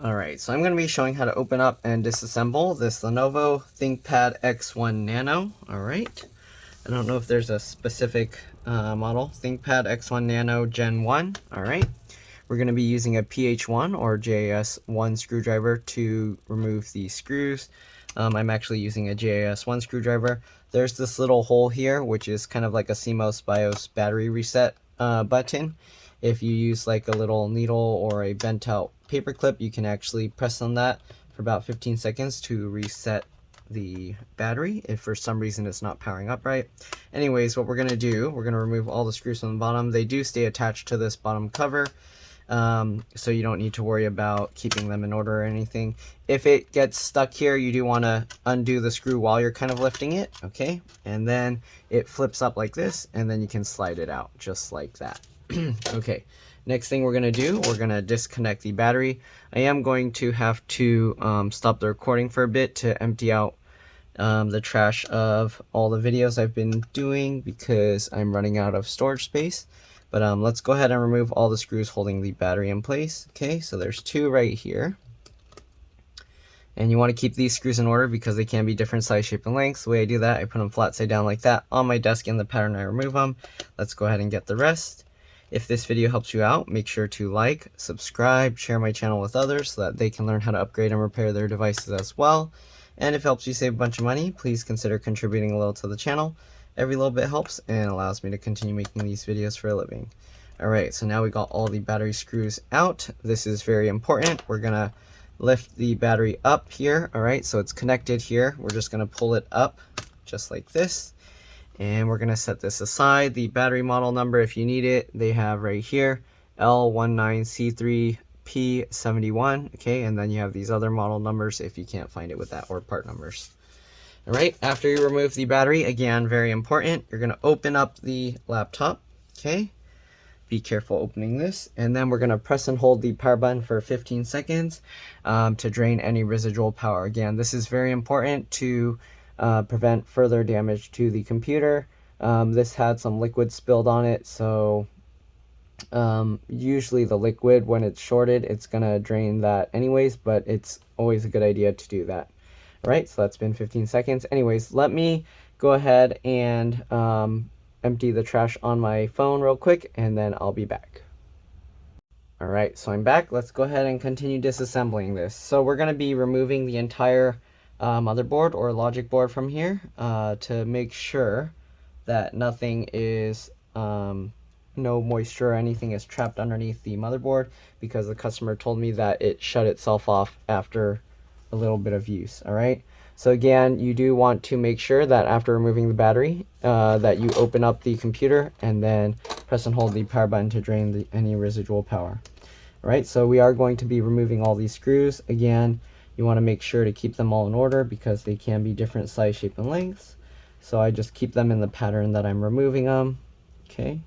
Alright, so I'm going to be showing how to open up and disassemble this Lenovo ThinkPad X1 Nano. Alright, I don't know if there's a specific model. ThinkPad X1 Nano Gen 1. Alright, we're going to be using a PH1 or JAS1 screwdriver to remove the screws. I'm actually using a JAS1 screwdriver. There's this little hole here, which is kind of like a CMOS BIOS battery reset button. If you use like a little needle or a bent out paper clip, you can actually press on that for about 15 seconds to reset the battery if for some reason it's not powering up right. Anyways, what we're going to do, we're going to remove all the screws from the bottom. They do stay attached to this bottom cover, so you don't need to worry about keeping them in order or anything. If it gets stuck here, you do want to undo the screw while you're kind of lifting it, okay? And then it flips up like this, and then you can slide it out just like that. Okay, next thing we're going to do, we're going to disconnect the battery. I am going to have to stop the recording for a bit to empty out the trash of all the videos I've been doing because I'm running out of storage space. But let's go ahead and remove all the screws holding the battery in place. Okay, so there's two right here. And you want to keep these screws in order because they can be different size, shape, and lengths. The way I do that, I put them flat side down like that on my desk in the pattern I remove them. Let's go ahead and get the rest. If this video helps you out, make sure to like, subscribe, share my channel with others so that they can learn how to upgrade and repair their devices as well. And if it helps you save a bunch of money, please consider contributing a little to the channel. Every little bit helps and allows me to continue making these videos for a living. Alright, so now we got all the battery screws out. This is very important. We're going to lift the battery up here. Alright, so it's connected here. We're just going to pull it up just like this. And we're going to set this aside. The battery model number, if you need it, they have right here, L19C3P71. Okay, and then you have these other model numbers if you can't find it with that, or part numbers. All right, after you remove the battery, again, very important, you're going to open up the laptop. Okay, be careful opening this. And then we're going to press and hold the power button for 15 seconds to drain any residual power. Again, this is very important to prevent further damage to the computer. This had some liquid spilled on it, so usually the liquid, when it's shorted, it's gonna drain that anyways, but it's always a good idea to do that. All right, so that's been 15 seconds. Anyways, let me go ahead and empty the trash on my phone real quick, and then I'll be back. All right, so I'm back. Let's go ahead and continue disassembling this. So we're gonna be removing the entire motherboard or logic board from here to make sure that nothing is, no moisture or anything is trapped underneath the motherboard, because the customer told me that it shut itself off after a little bit of use. All right, so again, you do want to make sure that after removing the battery that you open up the computer and then press and hold the power button to drain any residual power. All right, so we are going to be removing all these screws. Again, you want to make sure to keep them all in order because they can be different size, shape, and lengths. So I just keep them in the pattern that I'm removing them. Okay.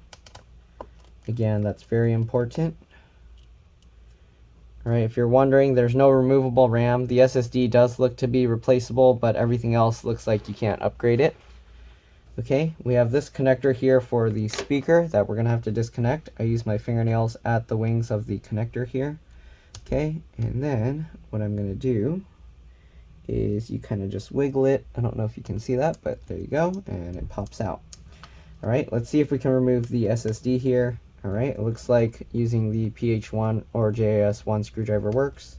Again, that's very important. All right, if you're wondering, there's no removable RAM. The SSD does look to be replaceable, but everything else looks like you can't upgrade it. Okay, we have this connector here for the speaker that we're going to have to disconnect. I use my fingernails at the wings of the connector here. Okay, and then what I'm going to do is you kind of just wiggle it. I don't know if you can see that, but there you go, and it pops out. All right, let's see if we can remove the SSD here. All right, it looks like using the PH1 or JAS1 screwdriver works.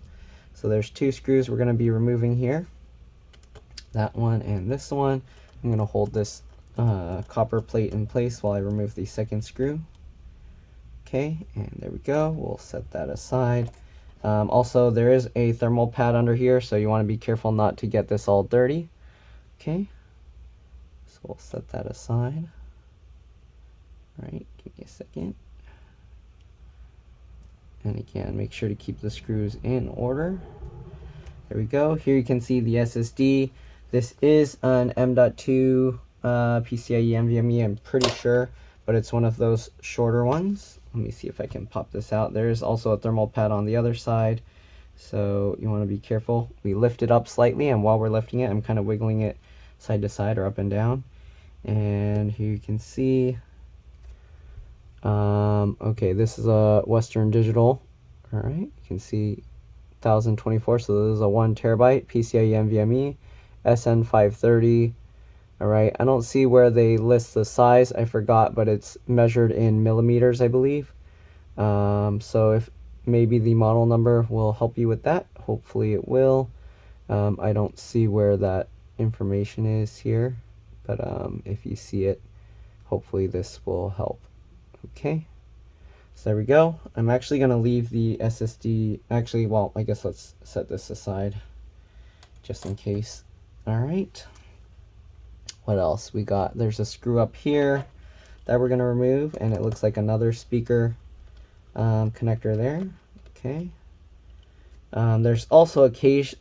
So there's two screws we're going to be removing here. That one and this one. I'm going to hold this copper plate in place while I remove the second screw. Okay, and there we go. We'll set that aside. Also, there is a thermal pad under here, so you want to be careful not to get this all dirty. Okay, so we'll set that aside. All right, give me a second. And again, make sure to keep the screws in order. There we go. Here you can see the SSD. This is an M.2 PCIe NVMe, I'm pretty sure, but it's one of those shorter ones. Let me see if I can pop this out. There's also a thermal pad on the other side, so you want to be careful. We lift it up slightly, and while we're lifting it, I'm kind of wiggling it side to side or up and down. And here you can see, okay, this is a Western Digital. All right, you can see 1024. So this is a 1 terabyte PCIe NVMe SN530. All right, I don't see where they list the size. I forgot, but it's measured in millimeters, I believe. So if maybe the model number will help you with that. Hopefully it will. I don't see where that information is here, but if you see it, hopefully this will help. Okay, so there we go. I'm actually going to leave the SSD. Actually, well, I guess let's set this aside just in case. All right. What else we got? There's a screw up here that we're going to remove, and it looks like another speaker connector there. Okay. There's also a case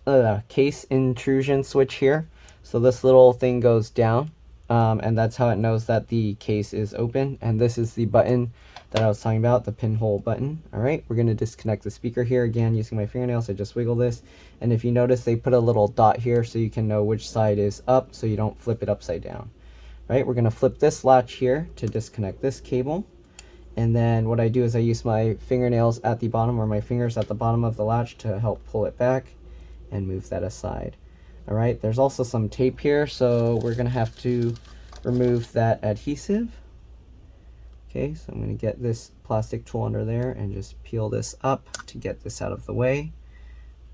intrusion switch here. So this little thing goes down, and that's how it knows that the case is open. And this is the button that I was talking about, the pinhole button. All right, we're going to disconnect the speaker here again using my fingernails. I just wiggle this, and if you notice, they put a little dot here so you can know which side is up, so you don't flip it upside down. All right, we're going to flip this latch here to disconnect this cable. And then what I do is I use my fingernails at the bottom, or my fingers at the bottom of the latch, to help pull it back and move that aside. All right, there's also some tape here, so we're going to have to remove that adhesive. Okay, so I'm going to get this plastic tool under there and just peel this up to get this out of the way.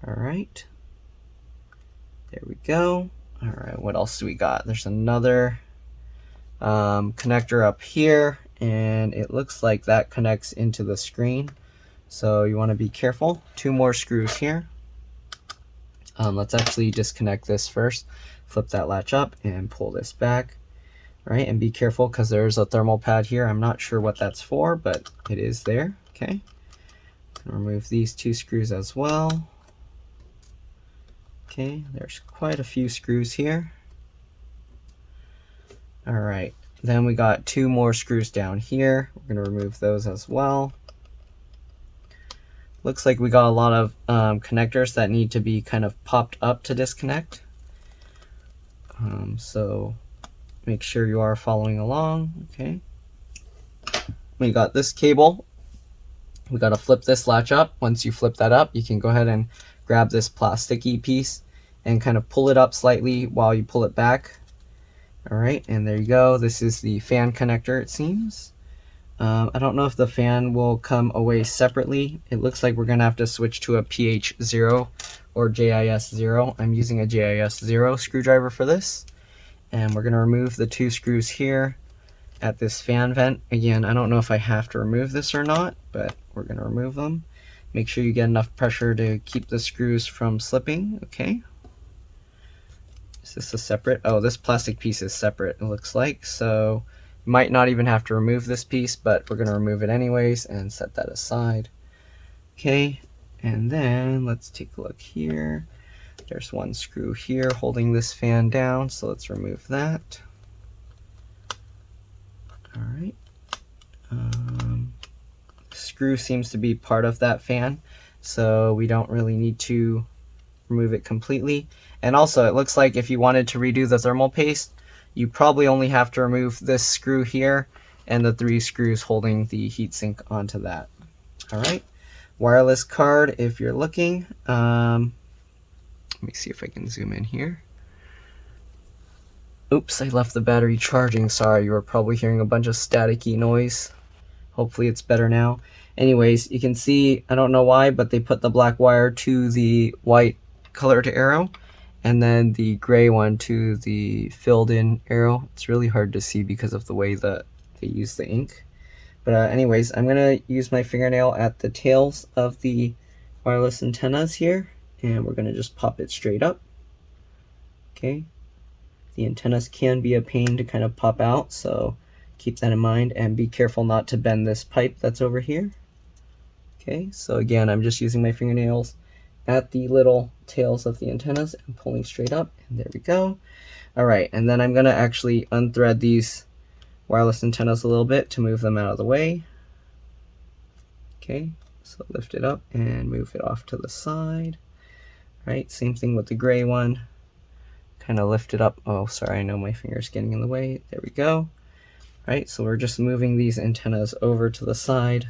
All right, there we go. All right, what else do we got? There's another connector up here, and it looks like that connects into the screen, so you want to be careful. 2 more screws here. Let's actually disconnect this first. Flip that latch up and pull this back. All right, and be careful because there's a thermal pad here. I'm not sure what that's for, but it is there. Okay, remove these 2 screws as well. Okay, there's quite a few screws here. All right, then we got 2 more screws down here. We're going to remove those as well. Looks like we got a lot of connectors that need to be kind of popped up to disconnect. So make sure you are following along. Okay, we got this cable. We got to flip this latch up. Once you flip that up, you can go ahead and grab this plasticky piece and kind of pull it up slightly while you pull it back. All right, and there you go. This is the fan connector, it seems. I don't know if the fan will come away separately. It looks like we're going to have to switch to a PH0 or JIS0. I'm using a JIS0 screwdriver for this. And we're going to remove the 2 screws here at this fan vent. Again, I don't know if I have to remove this or not, but we're going to remove them. Make sure you get enough pressure to keep the screws from slipping. Okay. Is this a separate? Oh, this plastic piece is separate, it looks like. So you might not even have to remove this piece, but we're going to remove it anyways and set that aside. Okay, and then let's take a look here. There's 1 screw here holding this fan down, so let's remove that. All right. Screw seems to be part of that fan, so we don't really need to remove it completely. And also, it looks like if you wanted to redo the thermal paste, you probably only have to remove this screw here and the 3 screws holding the heatsink onto that. All right, wireless card if you're looking. Let me see if I can zoom in here. Oops, I left the battery charging. Sorry, you were probably hearing a bunch of staticky noise. Hopefully it's better now. Anyways, you can see, I don't know why, but they put the black wire to the white colored arrow and then the gray one to the filled in arrow. It's really hard to see because of the way that they use the ink. But anyways, I'm going to use my fingernail at the tails of the wireless antennas here, and we're going to just pop it straight up. Okay. The antennas can be a pain to kind of pop out, so keep that in mind and be careful not to bend this pipe that's over here. Okay, so again, I'm just using my fingernails at the little tails of the antennas and pulling straight up, and there we go. All right, and then I'm going to actually unthread these wireless antennas a little bit to move them out of the way. Okay, so lift it up and move it off to the side. All right, same thing with the gray one. Kind of lift it up. Oh, sorry, I know my finger's getting in the way. There we go. All right, so we're just moving these antennas over to the side.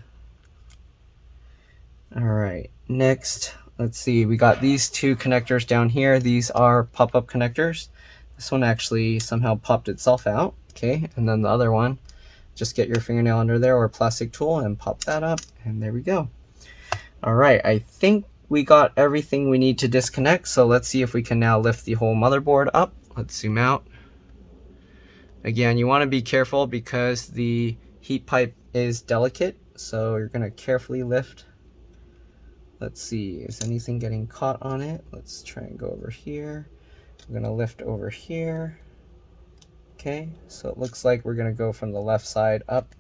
All right, next, let's see, we got these two connectors down here. These are pop-up connectors. This one actually somehow popped itself out. Okay, and then the other one, just get your fingernail under there or a plastic tool and pop that up, and there we go. All right, I think we got everything we need to disconnect, so let's see if we can now lift the whole motherboard up. Let's zoom out. Again, you want to be careful because the heat pipe is delicate, so you're going to carefully lift. Let's see, is anything getting caught on it? Let's try and go over here. I'm going to lift over here. Okay, so it looks like we're going to go from the left side up,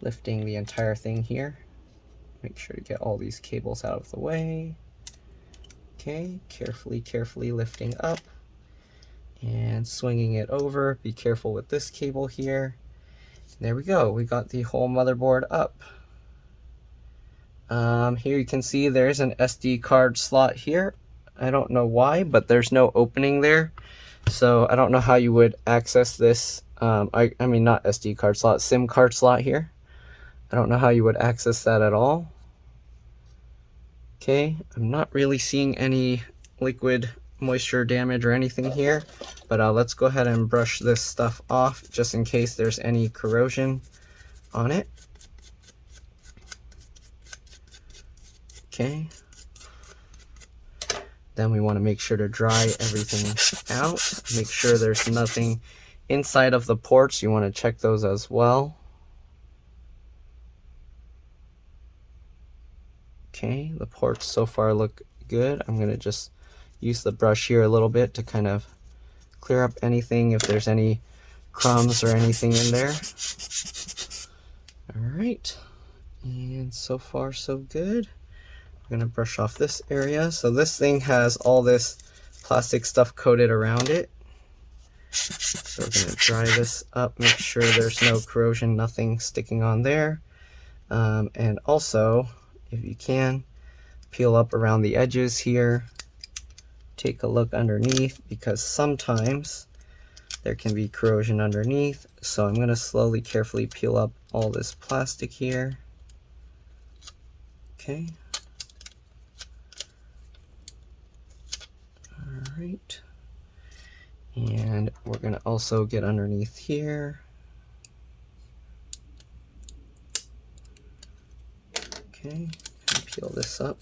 lifting the entire thing here. Make sure to get all these cables out of the way. Okay, carefully lifting up and swinging it over. Be careful with this cable here. There we go, we got the whole motherboard up. Here you can see there's an SD card slot here. I don't know why, but there's no opening there. So I don't know how you would access this. I mean, not SD card slot, SIM card slot here. I don't know how you would access that at all. Okay, I'm not really seeing any liquid moisture damage or anything here, but let's go ahead and brush this stuff off just in case there's any corrosion on it. Okay. Then we want to make sure to dry everything out. Make sure there's nothing inside of the ports. You want to check those as well. Okay, the ports so far look good. I'm going to just use the brush here a little bit to kind of clear up anything if there's any crumbs or anything in there. All right, and so far so good. I'm going to brush off this area. So this thing has all this plastic stuff coated around it. So we're going to dry this up, make sure there's no corrosion, nothing sticking on there. And also, if you can, peel up around the edges here. Take a look underneath because sometimes there can be corrosion underneath. So I'm going to slowly, carefully peel up all this plastic here. Okay. Alright, and we're going to also get underneath here. Okay, and peel this up.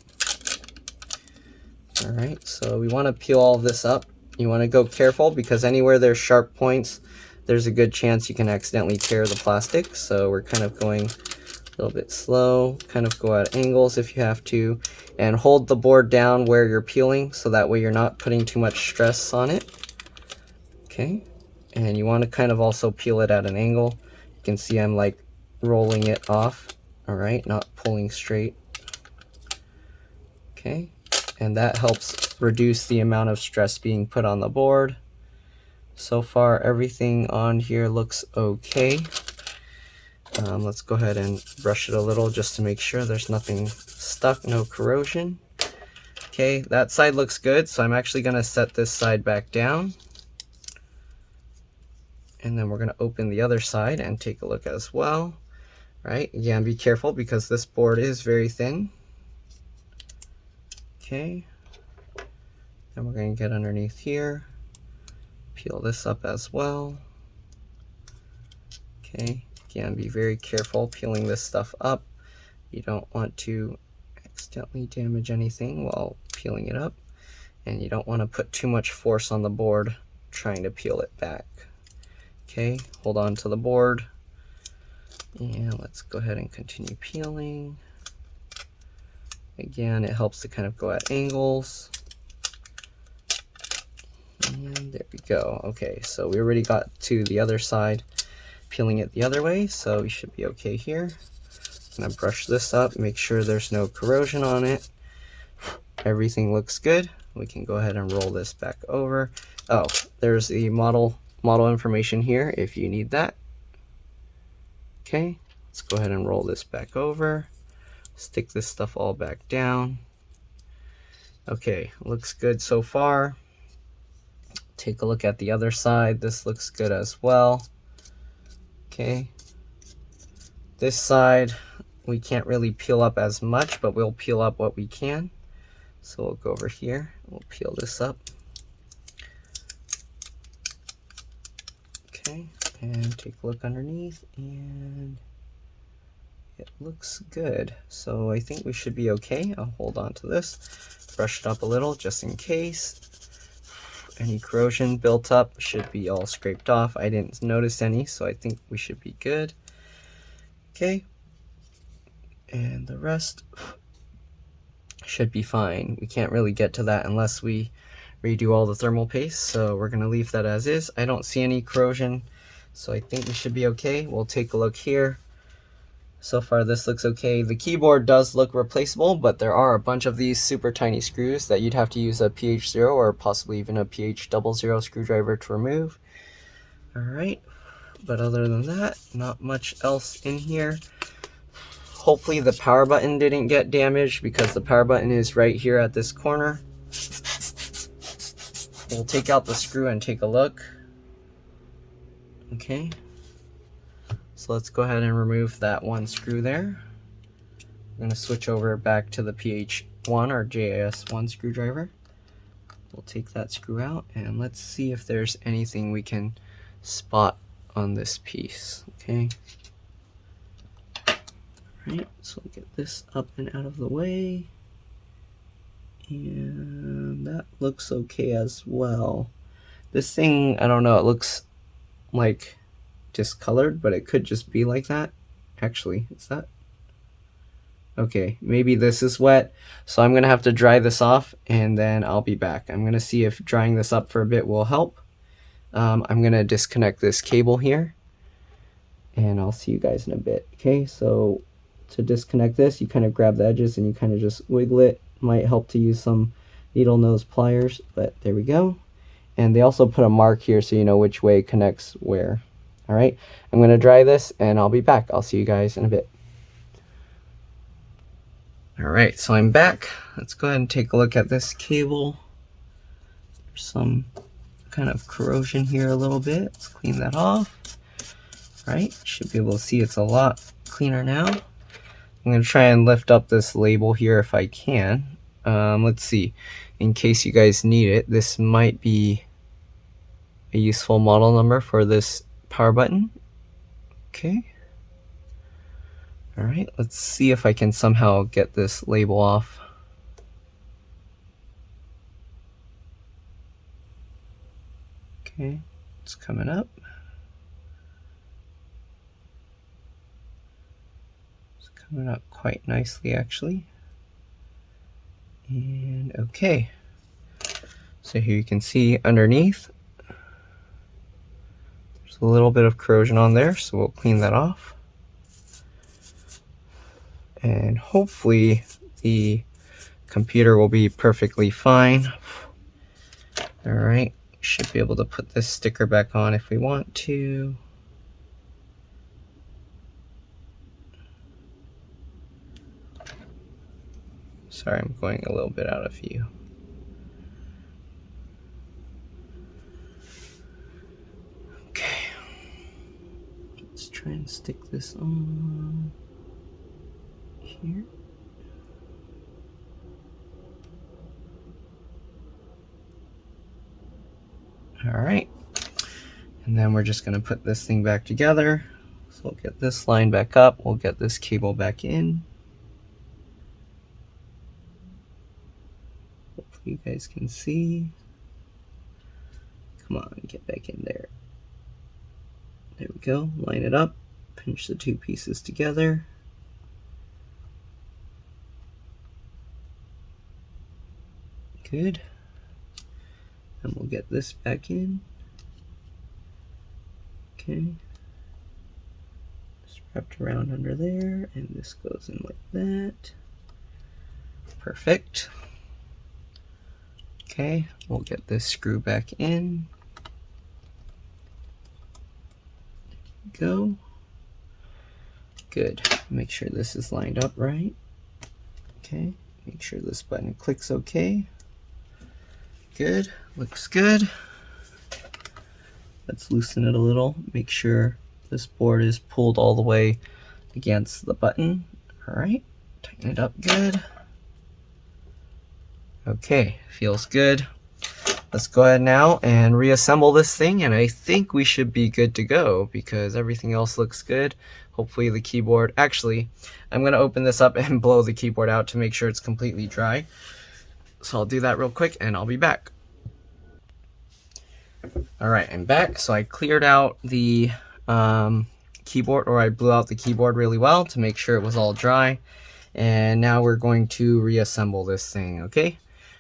Alright, so we want to peel all of this up. You want to go careful because anywhere there's sharp points, there's a good chance you can accidentally tear the plastic. So we're kind of going a little bit slow, kind of go at angles if you have to, and hold the board down where you're peeling so that way you're not putting too much stress on it. Okay, and you want to kind of also peel it at an angle. You can see I'm like rolling it off, all right, not pulling straight. Okay, and that helps reduce the amount of stress being put on the board. So far everything on here looks okay. Let's go ahead and brush it a little just to make sure there's nothing stuck, no corrosion. Okay, that side looks good, so I'm actually going to set this side back down. And then we're going to open the other side and take a look as well. Right, again, be careful because this board is very thin. Okay, then we're going to get underneath here, peel this up as well. Okay. Again, be very careful peeling this stuff up. You don't want to accidentally damage anything while peeling it up, and you don't want to put too much force on the board trying to peel it back. Okay, hold on to the board, and let's go ahead and continue peeling. Again, it helps to kind of go at angles. And there we go. Okay, so we already got to the other side, peeling it the other way, so we should be okay here. I'm gonna brush this up, make sure there's no corrosion on it. Everything looks good. We can go ahead and roll this back over. Oh, there's the model information here if you need that. Okay, let's go ahead and roll this back over. Stick this stuff all back down. Okay, looks good so far. Take a look at the other side. This looks good as well. Okay, this side we can't really peel up as much, but we'll peel up what we can. So we'll go over here, we'll peel this up. Okay, and take a look underneath, and it looks good. So I think we should be okay. I'll hold on to this, brush it up a little just in case. Any corrosion built up should be all scraped off. I didn't notice any, so I think we should be good. Okay, and the rest should be fine. We can't really get to that unless we redo all the thermal paste, so we're going to leave that as is. I don't see any corrosion, so I think we should be okay. We'll take a look here. So far this looks okay. The keyboard does look replaceable, but there are a bunch of these super tiny screws that you'd have to use a PH0 or possibly even a PH00 screwdriver to remove. Alright, but other than that, not much else in here. Hopefully the power button didn't get damaged, because the power button is right here at this corner. We'll take out the screw and take a look. Okay. So let's go ahead and remove that one screw there. I'm going to switch over back to the PH1 or JIS1 screwdriver. We'll take that screw out, and let's see if there's anything we can spot on this piece. Okay. Alright, so we'll get this up and out of the way. And that looks okay as well. This thing, I don't know, it looks like discolored, but it could just be like that. Actually, is that okay? Maybe this is wet, so I'm gonna have to dry this off and then I'll be back. I'm gonna see if drying this up for a bit will help. I'm gonna disconnect this cable here and I'll see you guys in a bit. Okay, so to disconnect this, you kind of grab the edges and you kind of just wiggle it. Might help to use some needle nose pliers, but there we go. And they also put a mark here so you know which way connects where. All right, I'm going to dry this and I'll be back. I'll see you guys in a bit. All right, so I'm back. Let's go ahead and take a look at this cable. There's some kind of corrosion here a little bit. Let's clean that off. All right, should be able to see it's a lot cleaner now. I'm going to try and lift up this label here if I can. Let's see, in case you guys need it, this might be a useful model number for this power button. Okay. All right, let's see if I can somehow get this label off. Okay, it's coming up. It's coming up quite nicely, actually. And okay, so here you can see underneath there's a little bit of corrosion on there, so we'll clean that off. And hopefully the computer will be perfectly fine. All right, should be able to put this sticker back on if we want to. Sorry, I'm going a little bit out of view. Okay, let's try and stick this on here. All right, and then we're just going to put this thing back together. So we'll get this line back up, we'll get this cable back in. Hopefully you guys can see. Come on, get back in there. There we go, line it up, pinch the two pieces together. Good. And we'll get this back in. Okay. Just wrapped around under there, and this goes in like that. Perfect. Okay, we'll get this screw back in. There we go. Good. Make sure this is lined up right. Okay, make sure this button clicks okay. Good, looks good. Let's loosen it a little. Make sure this board is pulled all the way against the button. All right, tighten it up good. Okay, feels good. Let's go ahead now and reassemble this thing, and I think we should be good to go because everything else looks good. Hopefully the keyboard, actually, I'm gonna open this up and blow the keyboard out to make sure it's completely dry. So I'll do that real quick and I'll be back. All right, I'm back. So I cleared out the keyboard, or I blew out the keyboard really well to make sure it was all dry. And now we're going to reassemble this thing, okay?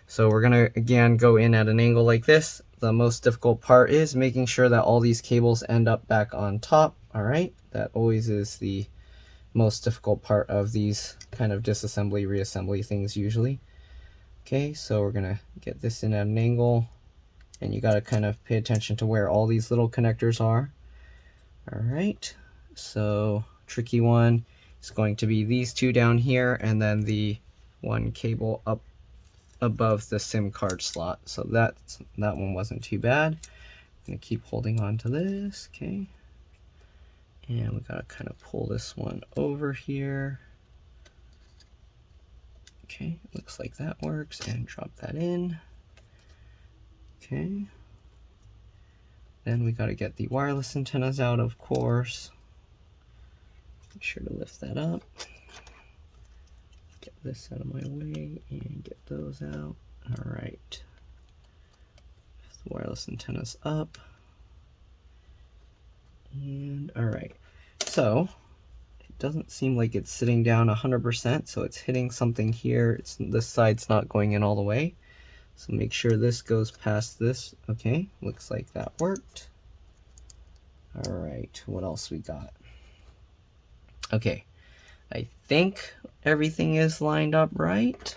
So we're gonna, again, go in at an angle like this. The most difficult part is making sure that all these cables end up back on top, all right? That always is the most difficult part of these kind of disassembly, reassembly things usually. Okay, so we're gonna get this in at an angle, and you gotta kind of pay attention to where all these little connectors are. All right, so tricky one is going to be these two down here, and then the one cable up above the SIM card slot. So that one wasn't too bad. I'm gonna keep holding on to this, okay? And we gotta kind of pull this one over here. Okay, looks like that works, and drop that in. Okay. Then we gotta get the wireless antennas out, of course. Make sure to lift that up. Get this out of my way and get those out. All right. Lift the wireless antennas up. And all right. So it doesn't seem like it's sitting down 100%, so it's hitting something here. This side's not going in all the way. So make sure this goes past this. Okay, looks like that worked. All right, what else we got? Okay, I think everything is lined up right.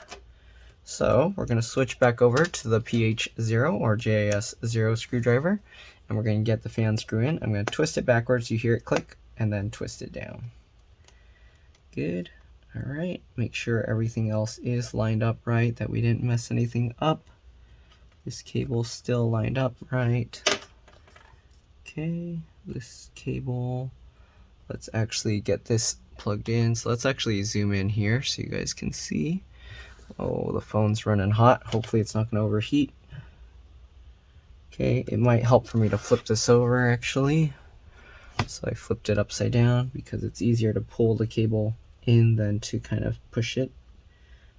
So we're gonna switch back over to the PH0 or JIS0 screwdriver, and we're gonna get the fan screw in. I'm gonna twist it backwards, you hear it click, and then twist it down. Good, all right, make sure everything else is lined up right, that we didn't mess anything up. This cable's still lined up right. Okay, this cable, let's actually get this plugged in. So let's actually zoom in here so you guys can see. Oh, the phone's running hot. Hopefully it's not gonna overheat. Okay, it might help for me to flip this over actually. So I flipped it upside down because it's easier to pull the cable in than to kind of push it.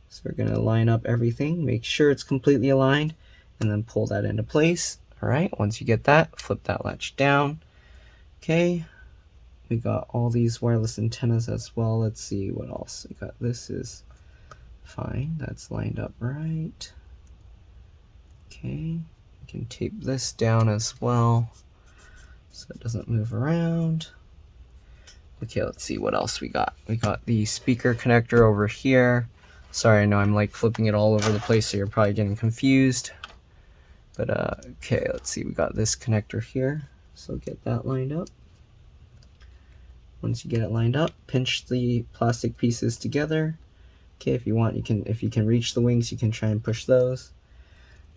So we're gonna line up everything, make sure it's completely aligned, and then pull that into place. All right, once you get that, flip that latch down. Okay, we got all these wireless antennas as well. Let's see what else we got. This is fine, that's lined up right. Okay, we can tape this down as well so it doesn't move around. Okay, let's see what else we got. We got the speaker connector over here. Sorry, I know I'm like flipping it all over the place, so you're probably getting confused. But okay, let's see, we got this connector here. So get that lined up. Once you get it lined up, pinch the plastic pieces together. Okay, if you want, if you can reach the wings, you can try and push those.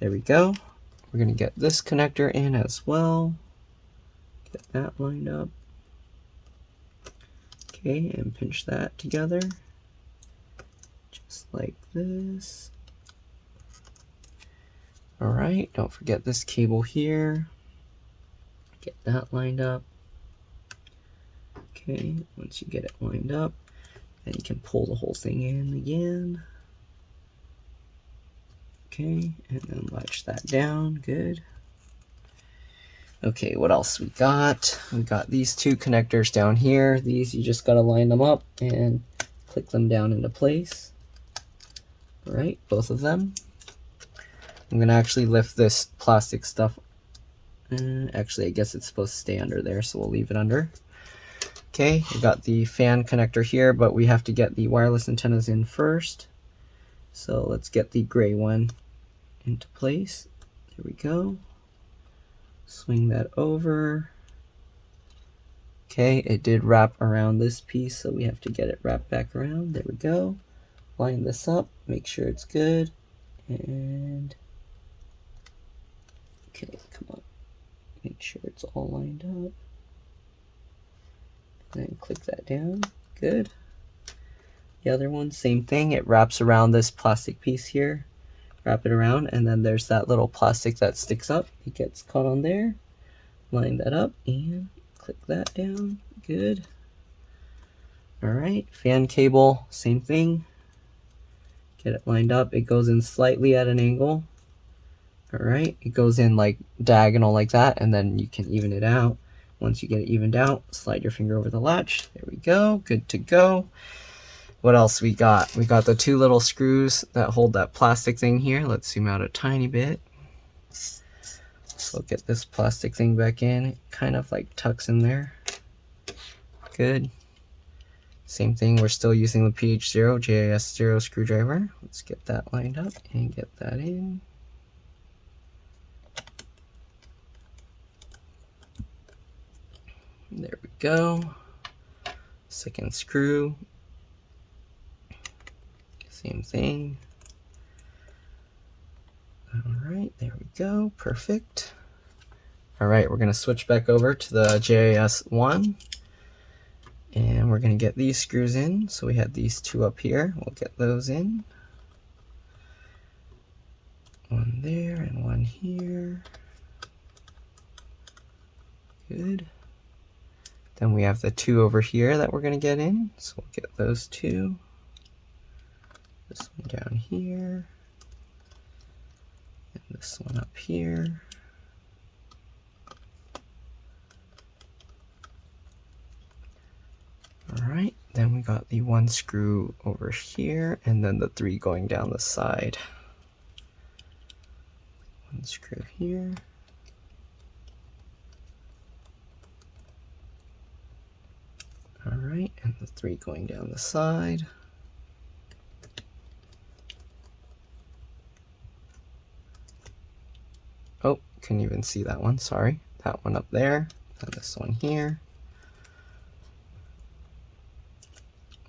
There we go. We're gonna get this connector in as well. Get that lined up. Okay, and pinch that together. Just like this. All right, don't forget this cable here. Get that lined up. Okay, once you get it lined up, then you can pull the whole thing in again. Okay, and then latch that down, good. Okay, what else we got? We got these two connectors down here. These, you just gotta line them up and click them down into place. All right, both of them. I'm gonna actually lift this plastic stuff. Actually, I guess it's supposed to stay under there, so we'll leave it under. Okay, we got the fan connector here, but we have to get the wireless antennas in first. So let's get the gray one into place. There we go. Swing that over. Okay, it did wrap around this piece, so we have to get it wrapped back around. There we go. Line this up, make sure it's good. And okay, come on. Make sure it's all lined up. And then click that down. Good. The other one, same thing. It wraps around this plastic piece here. wrap it around, and then there's that little plastic that sticks up. It gets caught on there. Line that up and click that down. Good. Alright, fan cable, same thing. Get it lined up. It goes in slightly at an angle. Alright, it goes in like diagonal like that, and then you can even it out. Once you get it evened out, slide your finger over the latch. There we go. Good to go. What else we got? We got the two little screws that hold that plastic thing here. Let's zoom out a tiny bit. So get this plastic thing back in. It kind of like tucks in there. Good. Same thing, we're still using the PH0 JIS0 screwdriver. Let's get that lined up and get that in. There we go. Second screw. Same thing. Alright, there we go. Perfect. Alright, we're going to switch back over to the JIS1. And we're going to get these screws in. So we had these two up here. We'll get those in. One there and one here. Good. Then we have the two over here that we're going to get in. So we'll get those two. This one down here. And this one up here. Alright, then we got the one screw over here, and then the three going down the side. One screw here. Alright, and the three going down the side. Oh, couldn't even see that one, sorry. That one up there, and this one here.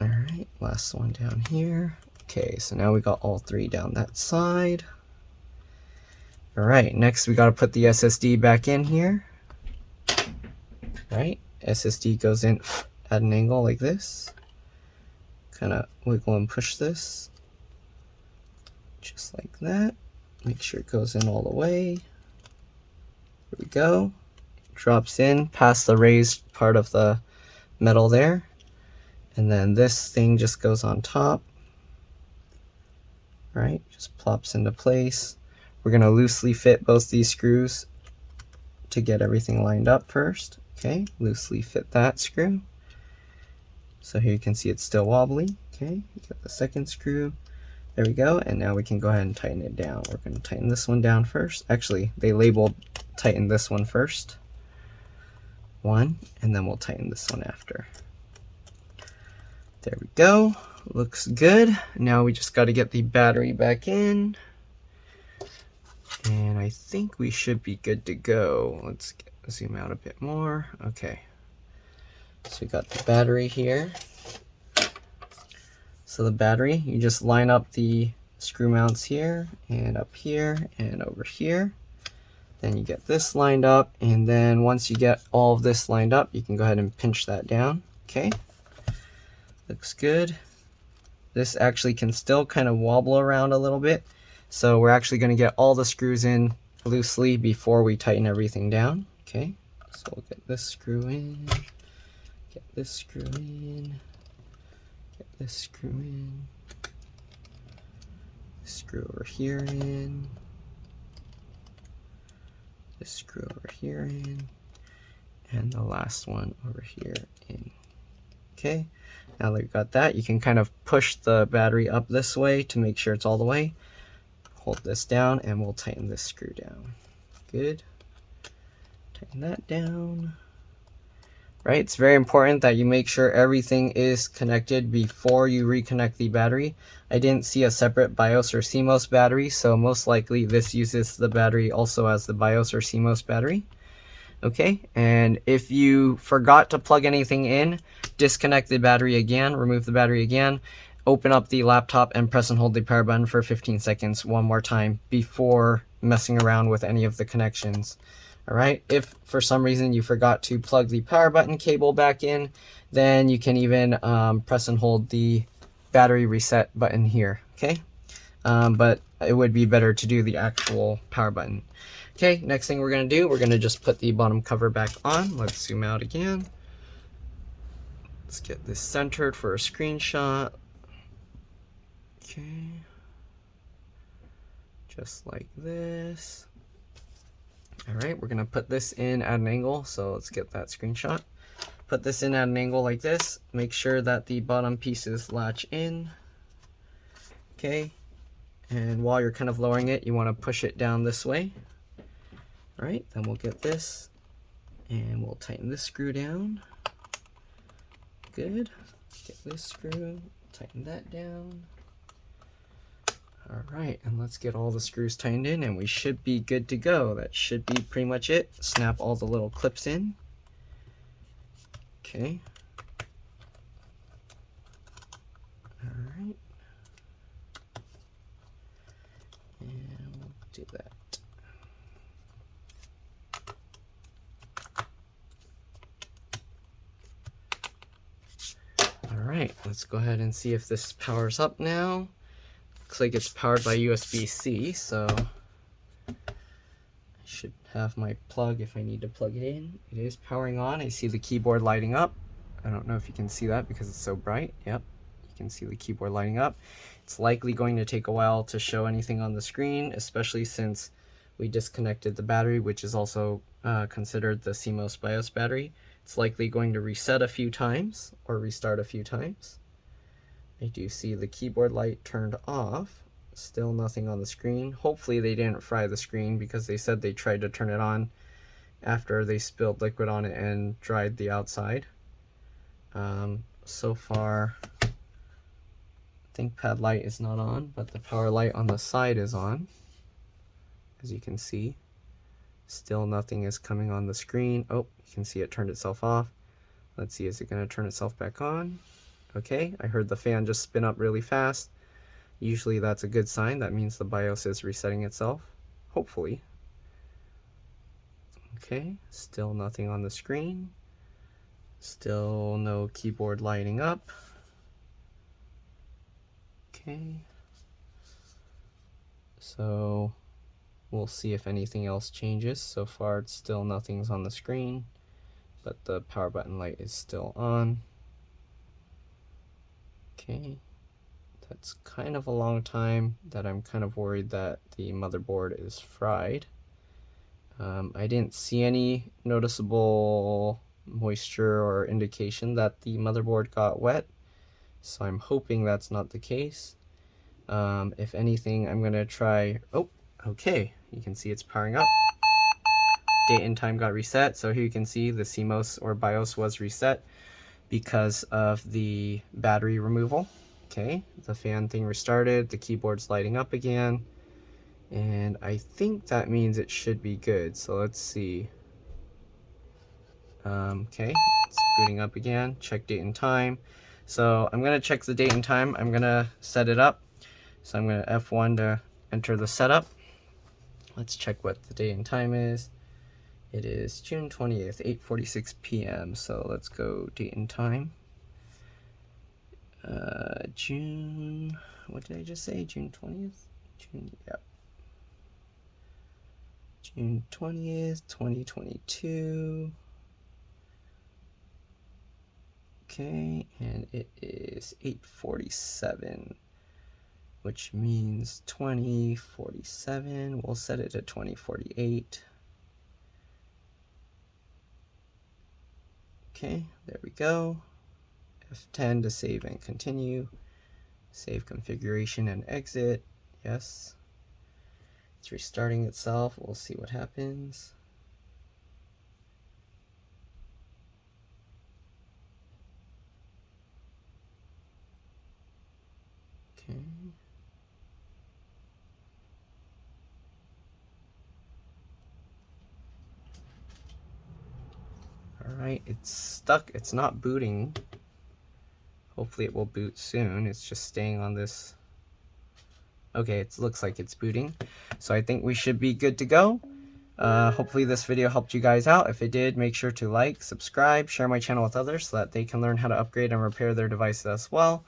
Alright, last one down here. Okay, so now we got all three down that side. Alright, next we got to put the SSD back in here. Right, SSD goes in at an angle like this. Kind of wiggle and push this. Just like that. Make sure it goes in all the way. There we go. Drops in past the raised part of the metal there. And then this thing just goes on top. Right, just plops into place. We're going to loosely fit both these screws to get everything lined up first. Okay, loosely fit that screw. So here you can see it's still wobbly. Okay, get the second screw. There we go, and now we can go ahead and tighten it down. We're going to tighten this one down first. Actually, they labeled tighten this one first. One, and then we'll tighten this one after. There we go. Looks good. Now we just got to get the battery back in. And I think we should be good to go. Let's zoom out a bit more. Okay. So we got the battery here. So the battery, you just line up the screw mounts here and up here and over here. Then you get this lined up, and then once you get all of this lined up, you can go ahead and pinch that down. Okay. Looks good. This actually can still kind of wobble around a little bit. So we're actually going to get all the screws in loosely before we tighten everything down. Okay. So we'll get this screw in. Get this screw in. Get this screw in. This screw over here in. This screw over here in. And the last one over here in. Okay. Now that we've got that, you can kind of push the battery up this way to make sure it's all the way. Hold this down and we'll tighten this screw down. Good. Tighten that down. Right, it's very important that you make sure everything is connected before you reconnect the battery. I didn't see a separate BIOS or CMOS battery, so most likely this uses the battery also as the BIOS or CMOS battery. Okay, and if you forgot to plug anything in, disconnect the battery again, remove the battery again, open up the laptop and press and hold the power button for 15 seconds one more time before messing around with any of the connections. Alright, if for some reason you forgot to plug the power button cable back in, then you can even press and hold the battery reset button here. Okay, but it would be better to do the actual power button. Okay, next thing we're going to do, we're going to just put the bottom cover back on. Let's zoom out again. Let's get this centered for a screenshot. Okay, just like this. All right, we're going to put this in at an angle, so let's get that screenshot. Put this in at an angle like this. Make sure that the bottom pieces latch in. Okay, and while you're kind of lowering it, you want to push it down this way. All right, then we'll get this, and we'll tighten this screw down. Good. Get this screw, tighten that down. All right, and let's get all the screws tightened in, and we should be good to go. That should be pretty much it. Snap all the little clips in. Okay. All right. And we'll do that. Alright, let's go ahead and see if this powers up now. Looks like it's powered by USB-C, so I should have my plug if I need to plug it in. It is powering on. I see the keyboard lighting up. I don't know if you can see that because it's so bright. Yep, you can see the keyboard lighting up. It's likely going to take a while to show anything on the screen, especially since we disconnected the battery, which is also considered the CMOS BIOS battery. It's likely going to reset a few times or restart a few times. I do see the keyboard light turned off. Still nothing on the screen. Hopefully they didn't fry the screen because they said they tried to turn it on after they spilled liquid on it and dried the outside. So far, ThinkPad light is not on, but the power light on the side is on. As you can see, still nothing is coming on the screen. Oh, you can see it turned itself off. Let's see, is it going to turn itself back on? Okay, I heard the fan just spin up really fast. Usually that's a good sign. That means the BIOS is resetting itself, hopefully. Okay, still nothing on the screen. Still no keyboard lighting up. Okay. So we'll see if anything else changes. So far, it's still nothing's on the screen, but the power button light is still on. Okay. That's kind of a long time that I'm kind of worried that the motherboard is fried. I didn't see any noticeable moisture or indication that the motherboard got wet, so I'm hoping that's not the case. If anything, I'm gonna try, oh, okay, you can see it's powering up. Date and time got reset, so here you can see the CMOS or BIOS was reset because of the battery removal. Okay, the fan thing restarted, the keyboard's lighting up again, and I think that means it should be good. So let's see. Okay, it's booting up again. Check date and time. So I'm gonna check the date and time. I'm gonna set it up. So I'm gonna F1 to enter the setup. Let's check what the date and time is. It is June 20th, 8:46 p.m. So let's go date and time. June, what did I just say? June 20th? Yep. June 20th, 2022. Okay, and it is 8:47, which means 2047. We'll set it to 2048. Okay, there we go. F10 to save and continue. Save configuration and exit. Yes. It's restarting itself. We'll see what happens. Okay. Alright, it's stuck. It's not booting. Hopefully it will boot soon. It's just staying on this. Okay, it looks like it's booting. So I think we should be good to go. Hopefully this video helped you guys out. If it did, make sure to like, subscribe, share my channel with others so that they can learn how to upgrade and repair their devices as well.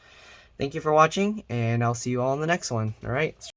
Thank you for watching, and I'll see you all in the next one. Alright.